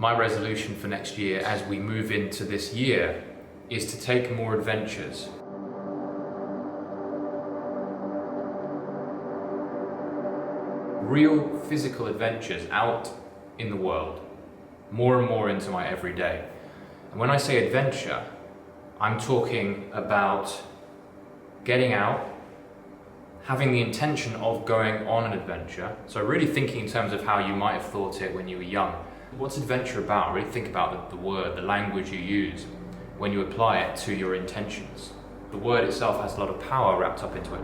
My resolution for next year as we move into this year is to take more adventures. Real physical adventures out in the world, more and more into my everyday. And when I say adventure, I'm talking about getting out, having the intention of going on an adventure. So really thinking in terms of how you might have thought it when you were young. What's adventure about? Really think about the word, the language you use when you apply it to your intentions. The word itself has a lot of power wrapped up into it.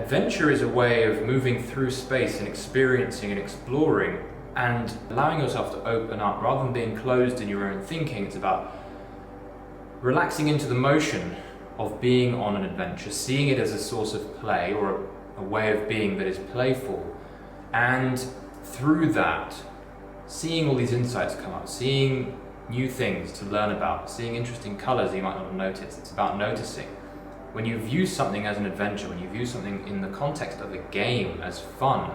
Adventure is a way of moving through space and experiencing and exploring and allowing yourself to open up rather than being closed in your own thinking. It's about relaxing into the motion of being on an adventure, seeing it as a source of play or a way of being that is playful, and through that, seeing all these insights come up, seeing new things to learn about, seeing interesting colors you might not have noticed. It's about noticing. When you view something as an adventure, when you view something in the context of a game as fun,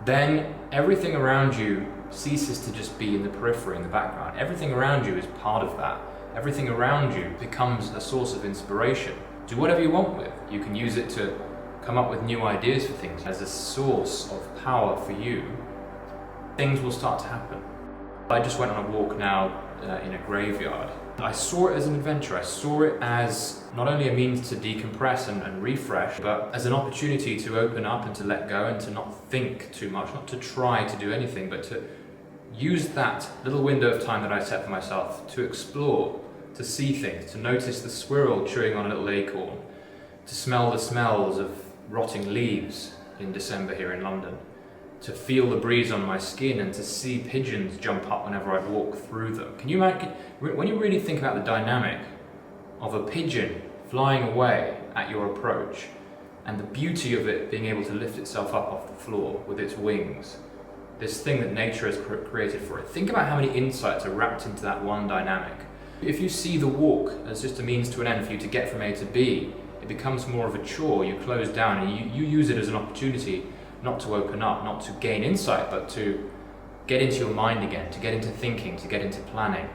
then everything around you ceases to just be in the periphery, in the background. Everything around you is part of that. Everything around you becomes a source of inspiration. Do whatever you want with. You can use it to come up with new ideas for things. As a source of power for you, things will start to happen. I just went on a walk now in a graveyard. I saw it as an adventure. I saw it as not only a means to decompress and refresh, but as an opportunity to open up and to let go and to not think too much, not to try to do anything, but to use that little window of time that I set for myself to explore, to see things, to notice the squirrel chewing on a little acorn, to smell the smells of rotting leaves in December here in London, to feel the breeze on my skin and to see pigeons jump up whenever I walk through them. Can you imagine, when you really think about the dynamic of a pigeon flying away at your approach and the beauty of it being able to lift itself up off the floor with its wings, this thing that nature has created for it. Think about how many insights are wrapped into that one dynamic. If you see the walk as just a means to an end for you to get from A to B, it becomes more of a chore. You close down and you use it as an opportunity not to open up, not to gain insight, but to get into your mind again, to get into thinking, to get into planning.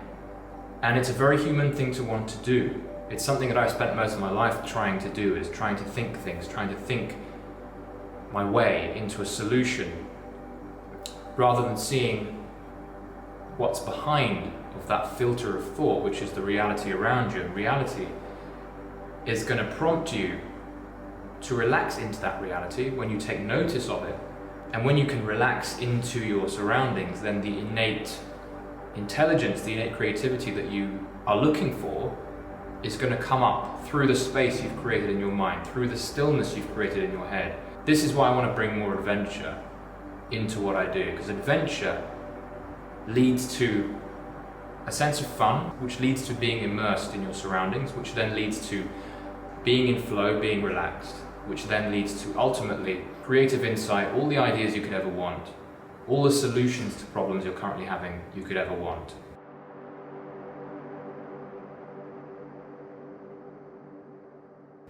And it's a very human thing to want to do. It's something that I've spent most of my life trying to do, is trying to think things, trying to think my way into a solution, rather than seeing what's behind of that filter of thought, which is the reality around you. And reality is going to prompt you to relax into that reality when you take notice of it. And when you can relax into your surroundings, then the innate intelligence, the innate creativity that you are looking for is going to come up through the space you've created in your mind, through the stillness you've created in your head. This is why I want to bring more adventure into what I do, because adventure leads to a sense of fun, which leads to being immersed in your surroundings, which then leads to being in flow, being relaxed, which then leads to ultimately creative insight, all the ideas you could ever want, all the solutions to problems you're currently having you could ever want.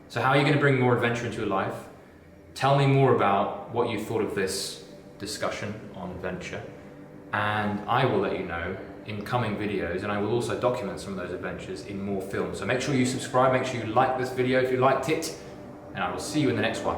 So how are you going to bring more adventure into your life? Tell me more about what you thought of this discussion on adventure, and I will let you know in coming videos, and I will also document some of those adventures in more films. So make sure you subscribe, make sure you like this video if you liked it, and I will see you in the next one.